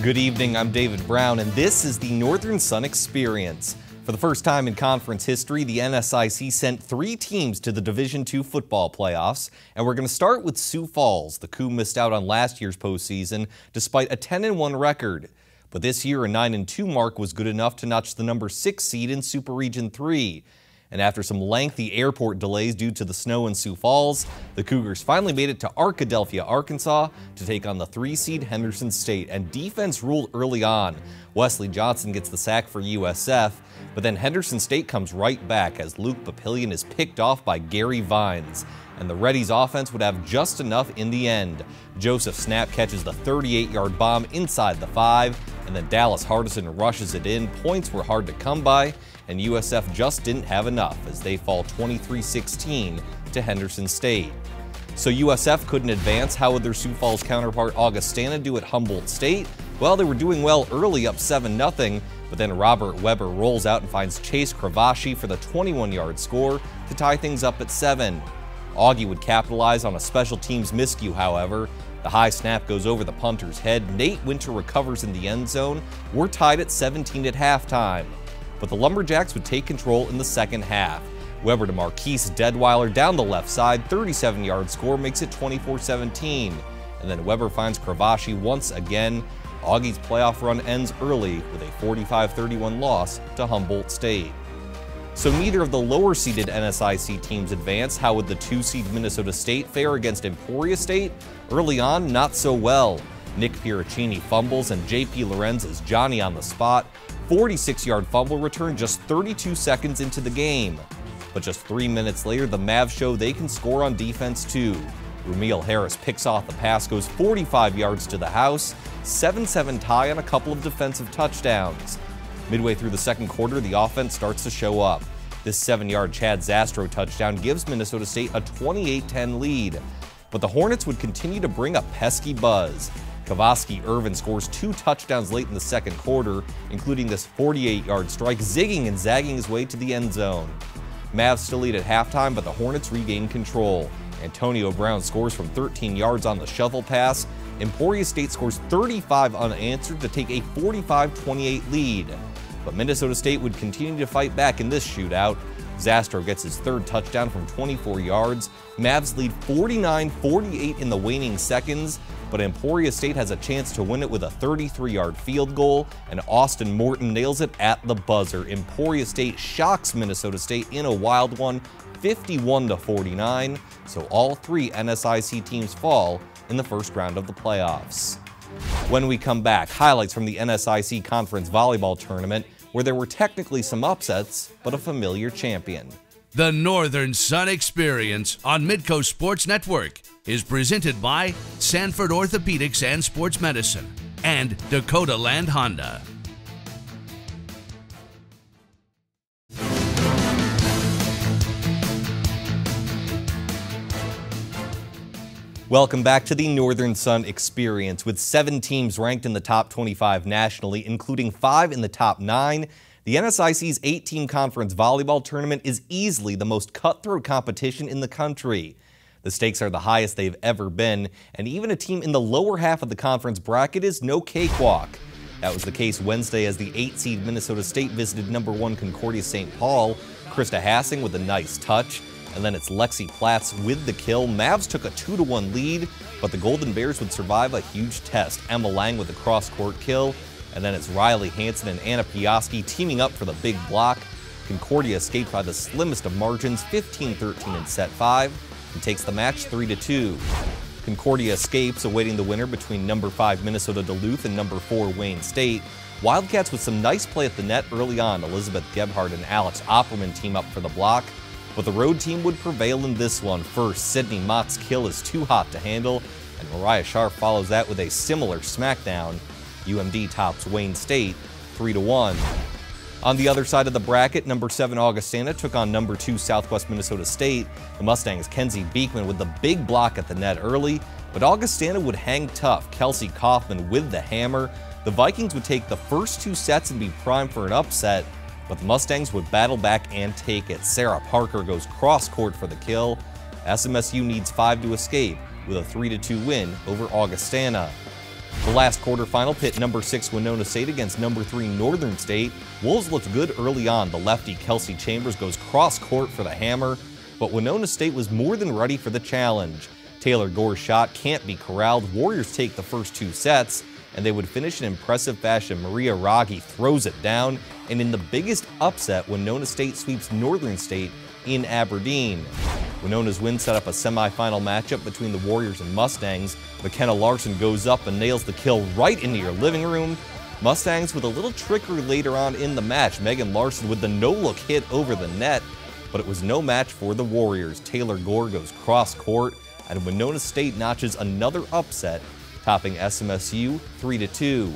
Good evening, I'm David Brown, and this is the Northern Sun Experience. For the first time in conference history, the NSIC sent 3 teams to the Division II football playoffs, and we're going to start with Sioux Falls. The Cougs missed out on last year's postseason despite a 10-1 record. But this year, a 9-2 mark was good enough to notch the number 6 seed in Super Region 3. And after some lengthy airport delays due to the snow in Sioux Falls, the Cougars finally made it to Arkadelphia, Arkansas to take on the 3-seed Henderson State, and defense ruled early on. Wesley Johnson gets the sack for USF, but then Henderson State comes right back as Luke Papillion is picked off by Gary Vines, and the Reddies offense would have just enough in the end. Joseph Snap catches the 38-yard bomb inside the 5, and then Dallas Hardison rushes it in. Points were hard to come by, and USF just didn't have enough as they fall 23-16 to Henderson State. So USF couldn't advance. How would their Sioux Falls counterpart Augustana do at Humboldt State? Well, they were doing well early, up 7-0, but then Robert Weber rolls out and finds Chase Cravashi for the 21-yard score to tie things up at 7. Augie would capitalize on a special teams miscue, however. The high snap goes over the punter's head. Nate Winter recovers in the end zone. We're tied at 17 at halftime. But the Lumberjacks would take control in the second half. Weber to Marquise Deadweiler down the left side, 37-yard score makes it 24-17. And then Weber finds Cravashi once again. Augie's playoff run ends early with a 45-31 loss to Humboldt State. So neither of the lower-seeded NSIC teams advance. How would the 2-seed Minnesota State fare against Emporia State? Early on, not so well. Nick Piericini fumbles and J.P. Lorenz is Johnny on the spot. 46-yard fumble return just 32 seconds into the game. But just 3 minutes later, the Mavs show they can score on defense too. Rumeal Harris picks off the pass, goes 45 yards to the house, 7-7 tie on a couple of defensive touchdowns. Midway through the second quarter, the offense starts to show up. This 7-yard Chad Zastro touchdown gives Minnesota State a 28-10 lead. But the Hornets would continue to bring a pesky buzz. Kavaski Irvin scores 2 touchdowns late in the second quarter, including this 48-yard strike, zigging and zagging his way to the end zone. Mavs still lead at halftime, but the Hornets regain control. Antonio Brown scores from 13 yards on the shovel pass. Emporia State scores 35 unanswered to take a 45-28 lead. But Minnesota State would continue to fight back in this shootout. Zastro gets his 3rd touchdown from 24 yards. Mavs lead 49-48 in the waning seconds, but Emporia State has a chance to win it with a 33-yard field goal, and Austin Morton nails it at the buzzer. Emporia State shocks Minnesota State in a wild one, 51-49, so all 3 NSIC teams fall in the first round of the playoffs. When we come back, highlights from the NSIC Conference Volleyball Tournament, where there were technically some upsets, but a familiar champion. The Northern Sun Experience on Midcoast Sports Network is presented by Sanford Orthopedics and Sports Medicine and Dakota Land Honda. Welcome back to the Northern Sun Experience. With 7 teams ranked in the top 25 nationally, including 5 in the top 9, the NSIC's 8-team conference volleyball tournament is easily the most cutthroat competition in the country. The stakes are the highest they've ever been, and even a team in the lower half of the conference bracket is no cakewalk. That was the case Wednesday as the 8-seed Minnesota State visited number 1 Concordia St. Paul. Krista Hassing with a nice touch. And then it's Lexi Platts with the kill. Mavs took a 2-1 lead, but the Golden Bears would survive a huge test. Emma Lang with the cross-court kill, and then it's Riley Hansen and Anna Pioski teaming up for the big block. Concordia escaped by the slimmest of margins, 15-13 in set 5, and takes the match 3-2. Concordia escapes, awaiting the winner between number 5 Minnesota Duluth and number 4 Wayne State. Wildcats with some nice play at the net early on. Elizabeth Gebhardt and Alex Opperman team up for the block. But the road team would prevail in this one. First, Sydney Mott's kill is too hot to handle, and Mariah Sharp follows that with a similar smackdown. UMD tops Wayne State 3-1. On the other side of the bracket, number 7 Augustana took on number 2 Southwest Minnesota State. The Mustangs' Kenzie Beekman with the big block at the net early, but Augustana would hang tough. Kelsey Kaufman with the hammer. The Vikings would take the first 2 sets and be primed for an upset, but the Mustangs would battle back and take it. Sarah Parker goes cross-court for the kill. SMSU needs 5 to escape with a 3-2 win over Augustana. The last quarterfinal pit number 6 Winona State against number 3 Northern State. Wolves looked good early on. The lefty Kelsey Chambers goes cross court for the hammer, but Winona State was more than ready for the challenge. Taylor Gore's shot can't be corralled. Warriors take the first 2 sets, and they would finish in impressive fashion. Maria Raggi throws it down, and in the biggest upset, Winona State sweeps Northern State in Aberdeen. Winona's win set up a semifinal matchup between the Warriors and Mustangs. McKenna Larson goes up and nails the kill right into your living room. Mustangs with a little trickery later on in the match. Megan Larson with the no-look hit over the net, but it was no match for the Warriors. Taylor Gore goes cross court, and Winona State notches another upset, topping SMSU 3-2.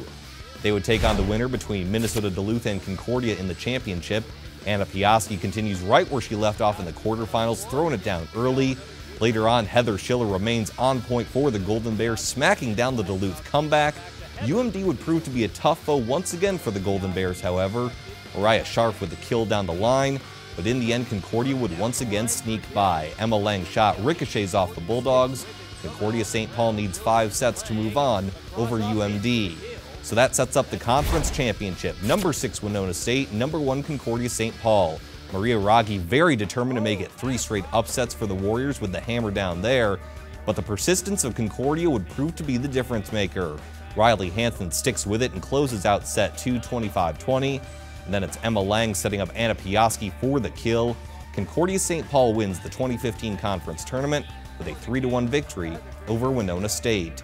They would take on the winner between Minnesota Duluth and Concordia in the championship. Anna Piaski continues right where she left off in the quarterfinals, throwing it down early. Later on, Heather Schiller remains on point for the Golden Bears, smacking down the Duluth comeback. UMD would prove to be a tough foe once again for the Golden Bears, however. Mariah Scharf with the kill down the line, but in the end, Concordia would once again sneak by. Emma Lang's shot ricochets off the Bulldogs. Concordia St. Paul needs 5 sets to move on over UMD. So that sets up the conference championship. Number 6 Winona State, number 1 Concordia St. Paul. Maria Raggi very determined to make it 3 straight upsets for the Warriors with the hammer down there, but the persistence of Concordia would prove to be the difference maker. Riley Hansen sticks with it and closes out set 2, 25-20. And then it's Emma Lang setting up Anna Piaski for the kill. Concordia St. Paul wins the 2015 conference tournament with a 3-1 victory over Winona State.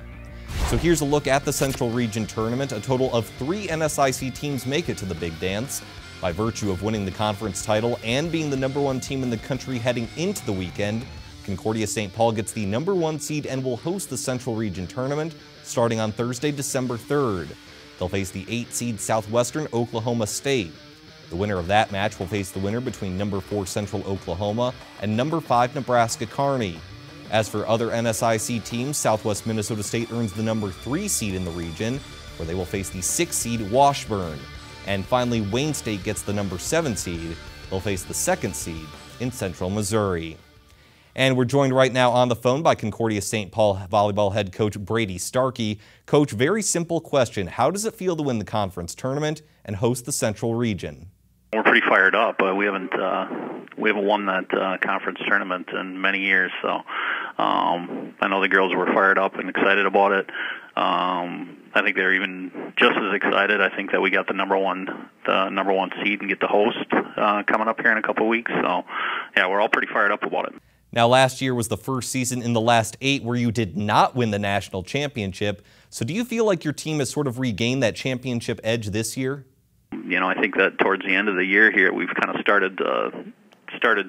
So here's a look at the Central Region Tournament. A total of 3 NSIC teams make it to the big dance. By virtue of winning the conference title and being the number 1 team in the country heading into the weekend, Concordia St. Paul gets the number 1 seed and will host the Central Region Tournament starting on Thursday, December 3rd. They'll face the 8 seed Southwestern Oklahoma State. The winner of that match will face the winner between number 4 Central Oklahoma and number 5 Nebraska Kearney. As for other NSIC teams, Southwest Minnesota State earns the number 3 seed in the region, where they will face the 6 seed Washburn. And finally, Wayne State gets the number 7 seed. They'll face the 2nd seed in Central Missouri. And we're joined right now on the phone by Concordia St. Paul volleyball head coach Brady Starkey. Coach, very simple question. How does it feel to win the conference tournament and host the Central Region? We're pretty fired up. We haven't won that conference tournament in many years, so I know the girls were fired up and excited about it. I think they're even just as excited. I think that we got the number one seed and get to host coming up here in a couple of weeks. So yeah, we're all pretty fired up about it. Now, last year was the first season in the last 8 where you did not win the national championship. So do you feel like your team has sort of regained that championship edge this year? You know, I think that towards the end of the year here, we've kind of started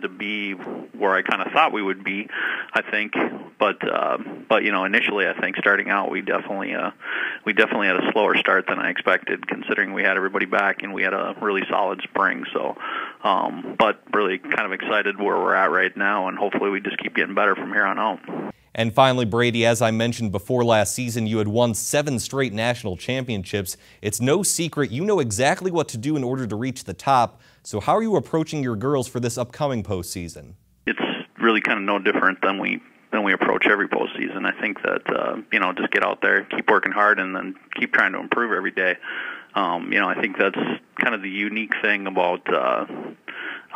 to be where I kind of thought we would be, I think. But you know, initially, I think starting out, we definitely had a slower start than I expected, considering we had everybody back and we had a really solid spring. So, but really kind of excited where we're at right now, and hopefully we just keep getting better from here on out. And finally, Brady, as I mentioned before last season, you had won 7 straight national championships. It's no secret you know exactly what to do in order to reach the top. So how are you approaching your girls for this upcoming postseason? It's really kind of no different than we approach every postseason. I think that you know, just get out there, keep working hard, and then keep trying to improve every day. You know, I think that's kind of the unique thing about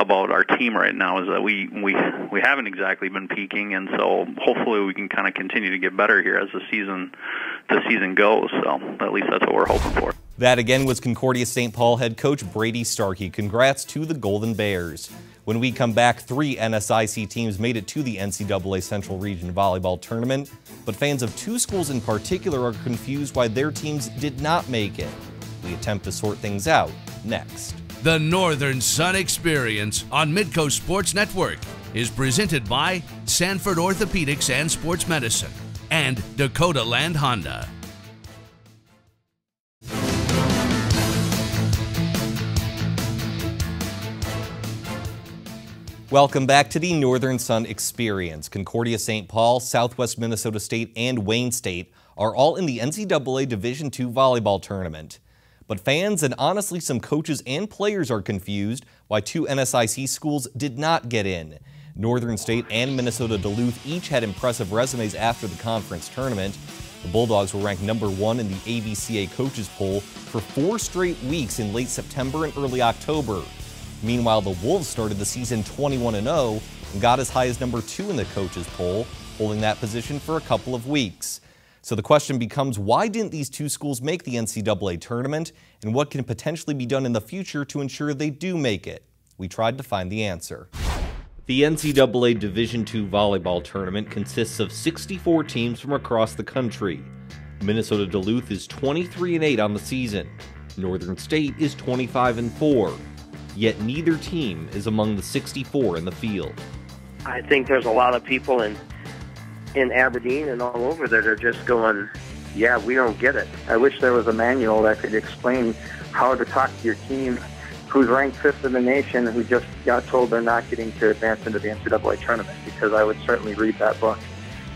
our team right now, is that we haven't exactly been peaking, and so hopefully we can kind of continue to get better here as the season goes. So at least that's what we're hoping for. That again was Concordia St. Paul head coach Brady Starkey. Congrats to the Golden Bears. When we come back, 3 NSIC teams made it to the NCAA Central Region Volleyball Tournament, but fans of 2 schools in particular are confused why their teams did not make it. We attempt to sort things out next. The Northern Sun Experience on Midco Sports Network is presented by Sanford Orthopedics and Sports Medicine and Dakota Land Honda. Welcome back to the Northern Sun Experience. Concordia St. Paul, Southwest Minnesota State, and Wayne State are all in the NCAA Division II Volleyball Tournament. But fans and honestly some coaches and players are confused why 2 NSIC schools did not get in. Northern State and Minnesota Duluth each had impressive resumes after the conference tournament. The Bulldogs were ranked number 1 in the AVCA coaches poll for 4 straight weeks in late September and early October. Meanwhile, the Wolves started the season 21-0 and got as high as number 2 in the coaches poll, holding that position for a couple of weeks. So the question becomes, why didn't these two schools make the NCAA tournament, and what can potentially be done in the future to ensure they do make it? We tried to find the answer. The NCAA Division II Volleyball Tournament consists of 64 teams from across the country. Minnesota Duluth is 23-8 on the season. Northern State is 25-4. Yet neither team is among the 64 in the field. I think there's a lot of people in Aberdeen and all over that are just going, yeah, we don't get it. I wish there was a manual that could explain how to talk to your team who's ranked 5th in the nation and who just got told they're not getting to advance into the NCAA tournament, because I would certainly read that book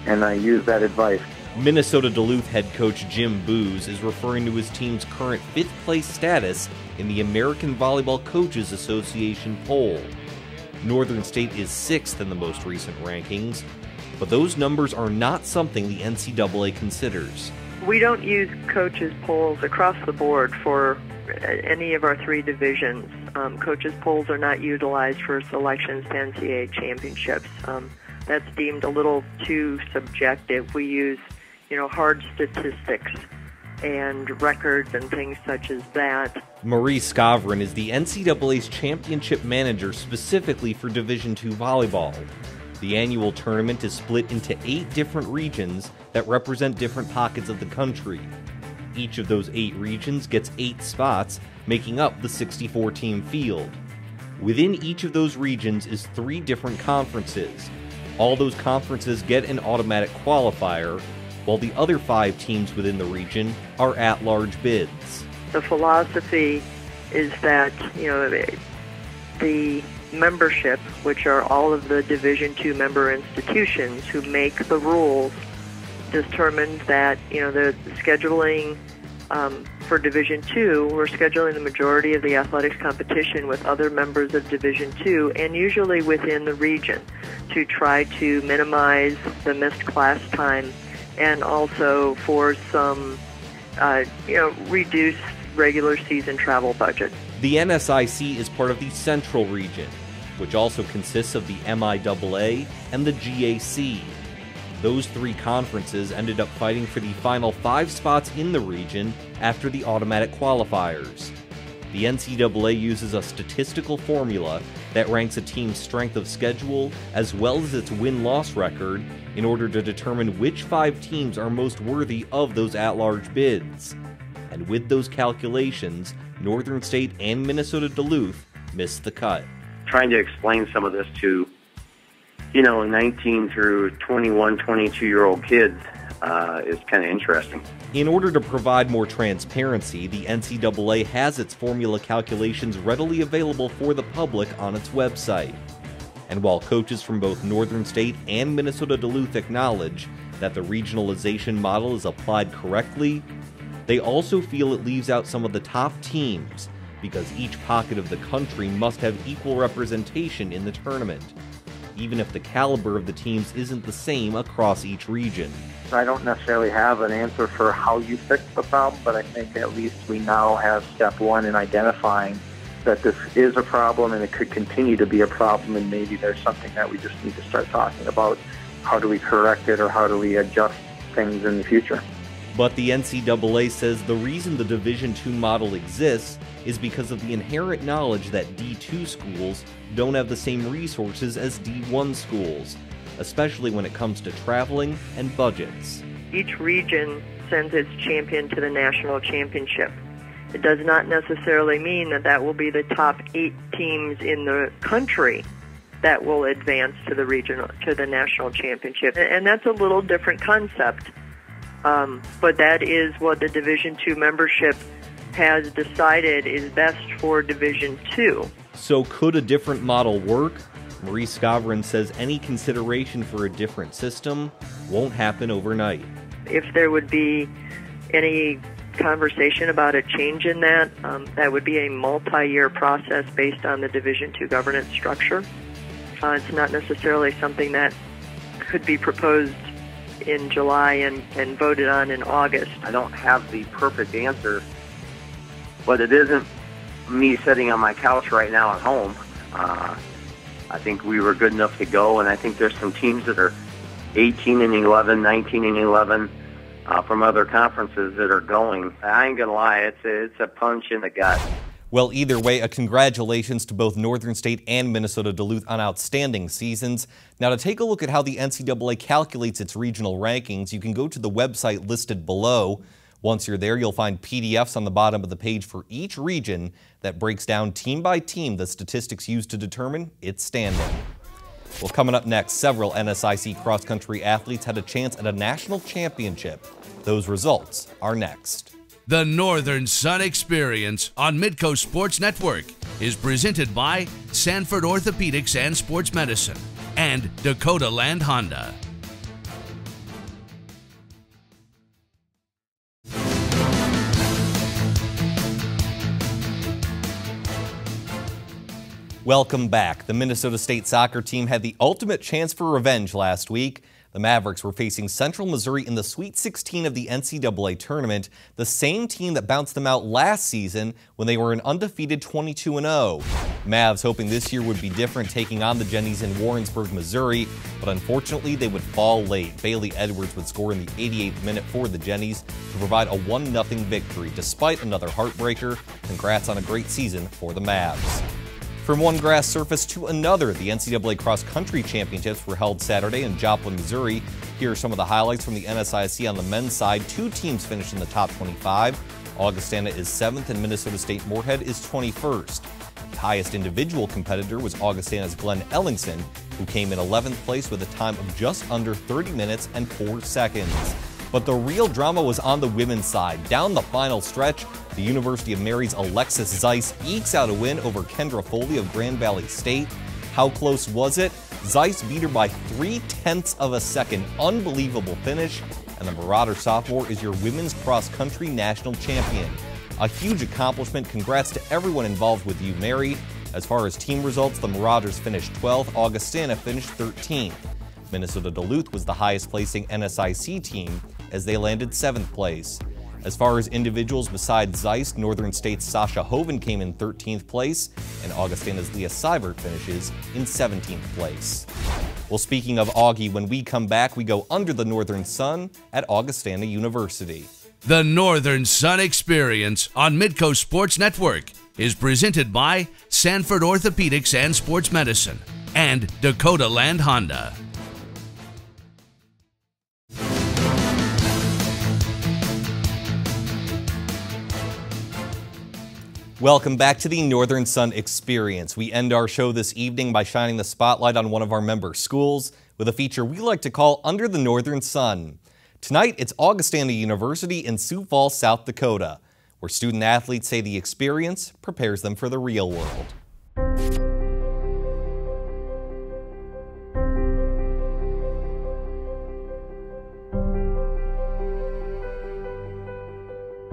and I use that advice. Minnesota Duluth head coach Jim Booz is referring to his team's current 5th place status in the American Volleyball Coaches Association poll. Northern State is 6th in the most recent rankings, but those numbers are not something the NCAA considers. We don't use coaches polls across the board for any of our 3 divisions. Coaches polls are not utilized for selections to NCAA Championships. That's deemed a little too subjective. We use, hard statistics and records and things such as that. Marie Scavron is the NCAA's championship manager specifically for Division II volleyball. The annual tournament is split into 8 different regions that represent different pockets of the country. Each of those 8 regions gets 8 spots, making up the 64-team field. Within each of those regions is 3 different conferences. All those conferences get an automatic qualifier, while the other 5 teams within the region are at-large bids. The philosophy is that, the membership, which are all of the Division II member institutions who make the rules, determined that, the scheduling for Division II, we're scheduling the majority of the athletics competition with other members of Division II, and usually within the region, to try to minimize the missed class time, and also for some, reduced regular season travel budget. The NSIC is part of the Central region, which also consists of the MIAA and the GAC. Those 3 conferences ended up fighting for the final 5 spots in the region after the automatic qualifiers. The NCAA uses a statistical formula that ranks a team's strength of schedule as well as its win-loss record in order to determine which 5 teams are most worthy of those at-large bids. And with those calculations, Northern State and Minnesota Duluth missed the cut. Trying to explain some of this to 19 through 21, 22-year-old kids is kind of interesting. In order to provide more transparency, the NCAA has its formula calculations readily available for the public on its website. And while coaches from both Northern State and Minnesota Duluth acknowledge that the regionalization model is applied correctly, they also feel it leaves out some of the top teams because each pocket of the country must have equal representation in the tournament, even if the caliber of the teams isn't the same across each region. I don't necessarily have an answer for how you fix the problem, but I think at least we now have step 1 in identifying that this is a problem and it could continue to be a problem, and maybe there's something that we just need to start talking about. How do we correct it, or how do we adjust things in the future? But the NCAA says the reason the Division II model exists is because of the inherent knowledge that D2 schools don't have the same resources as D1 schools, especially when it comes to traveling and budgets. Each region sends its champion to the national championship. It does not necessarily mean that that will be the top 8 teams in the country that will advance to the national championship. And that's a little different concept. But that is what the Division II membership has decided is best for Division II. So could a different model work? Marie Scavron says any consideration for a different system won't happen overnight. If there would be any conversation about a change in that, that would be a multi-year process based on the Division II governance structure. It's not necessarily something that could be proposed in July and voted on in August. I don't have the perfect answer, but it isn't me sitting on my couch right now at home. I think we were good enough to go, and I think there's some teams that are 18-11, 19-11 from other conferences that are going. I ain't gonna lie, it's a punch in the gut. Well, either way, a congratulations to both Northern State and Minnesota Duluth on outstanding seasons. Now, to take a look at how the NCAA calculates its regional rankings, you can go to the website listed below. Once you're there, you'll find PDFs on the bottom of the page for each region that breaks down team by team the statistics used to determine its standing. Well, coming up next, several NSIC cross-country athletes had a chance at a national championship. Those results are next. The Northern Sun Experience on Midcoast Sports Network is presented by Sanford Orthopedics and Sports Medicine and Dakota Land Honda. Welcome back. The Minnesota State soccer team had the ultimate chance for revenge last week. The Mavericks were facing Central Missouri in the Sweet 16 of the NCAA Tournament, the same team that bounced them out last season when they were an undefeated 22-0. Mavs hoping this year would be different, taking on the Jennies in Warrensburg, Missouri, but unfortunately they would fall late. Bailey Edwards would score in the 88th minute for the Jennies to provide a 1-0 victory. Despite another heartbreaker, congrats on a great season for the Mavs. From one grass surface to another, the NCAA Cross Country Championships were held Saturday in Joplin, Missouri. Here are some of the highlights from the NSIC on the men's side. 2 teams finished in the top 25. Augustana is 7th and Minnesota State Moorhead is 21st. The highest individual competitor was Augustana's Glenn Ellingson, who came in 11th place with a time of just under 30 minutes and 4 seconds. But the real drama was on the women's side. Down the final stretch, the University of Mary's Alexis Zeiss ekes out a win over Kendra Foley of Grand Valley State. How close was it? Zeiss beat her by 0.3 of a second. Unbelievable finish. And the Marauder sophomore is your women's cross-country national champion. A huge accomplishment. Congrats to everyone involved with you, Mary. As far as team results, the Marauders finished 12th. Augustana finished 13th. Minnesota Duluth was the highest placing NSIC team as they landed 7th place. As far as individuals besides Zeiss, Northern State's Sasha Hoven came in 13th place, and Augustana's Leah Seibert finishes in 17th place. Well, speaking of Augie, when we come back, we go under the Northern Sun at Augustana University. The Northern Sun Experience on Midcoast Sports Network is presented by Sanford Orthopedics and Sports Medicine and Dakota Land Honda. Welcome back to the Northern Sun Experience. We end our show this evening by shining the spotlight on one of our member schools with a feature we like to call Under the Northern Sun. Tonight, it's Augustana University in Sioux Falls, South Dakota, where student athletes say the experience prepares them for the real world.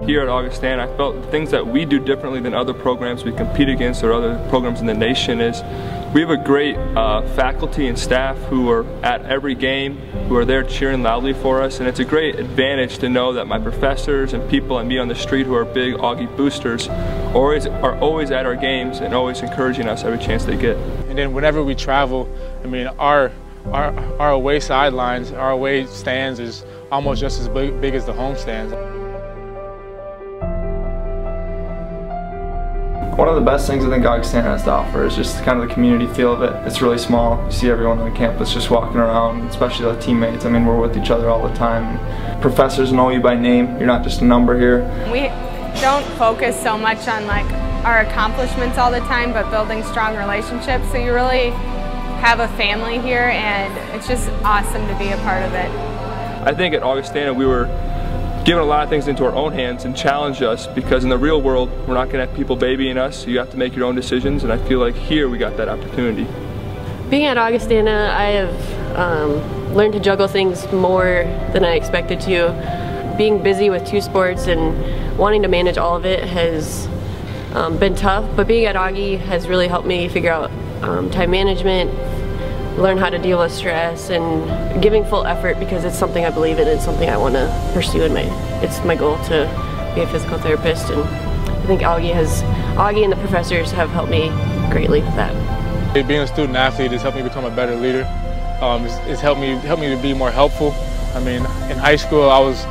Here at Augustana, I felt the things that we do differently than other programs we compete against or other programs in the nation is we have a great faculty and staff who are at every game, who are there cheering loudly for us, and it's a great advantage to know that my professors and people I meet on the street who are big Augie boosters are always at our games and always encouraging us every chance they get. And then whenever we travel, I mean, our away sidelines, our away stands is almost just as big as the home stands. One of the best things I think Augustana has to offer is just kind of the community feel of it. It's really small. You see everyone on the campus just walking around, especially the teammates. I mean, we're with each other all the time. Professors know you by name. You're not just a number here. We don't focus so much on like our accomplishments all the time, but building strong relationships. So you really have a family here, and it's just awesome to be a part of it. I think at Augustana we were given a lot of things into our own hands and challenge us, because in the real world we're not going to have people babying us, so you have to make your own decisions, and I feel like here we got that opportunity. Being at Augustana, I have learned to juggle things more than I expected to. Being busy with 2 sports and wanting to manage all of it has been tough, but being at Augie has really helped me figure out time management, learn how to deal with stress and giving full effort because it's something I believe in and something I want to pursue it's my goal to be a physical therapist, and I think Augie and the professors have helped me greatly with that. Being a student athlete has helped me become a better leader. It's helped me to be more helpful. I mean, in high school I was,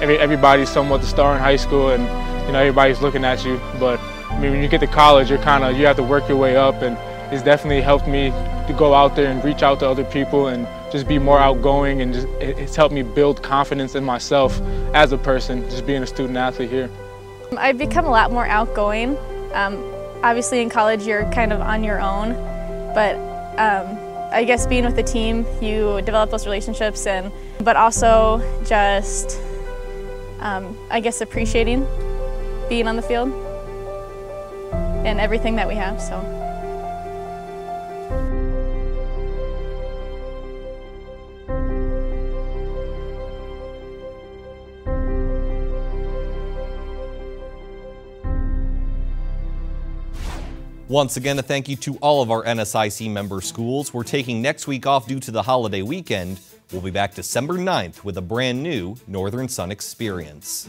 everybody's somewhat the star in high school, and everybody's looking at you, but I mean, when you get to college, you have to work your way up, and it's definitely helped me to go out there and reach out to other people and just be more outgoing, and it's helped me build confidence in myself as a person, just being a student athlete here. I've become a lot more outgoing. Obviously in college you're kind of on your own, but I guess being with the team you develop those relationships, but also just I guess appreciating being on the field and everything that we have. So. Once again, a thank you to all of our NSIC member schools. We're taking next week off due to the holiday weekend. We'll be back December 9th with a brand new Northern Sun Experience.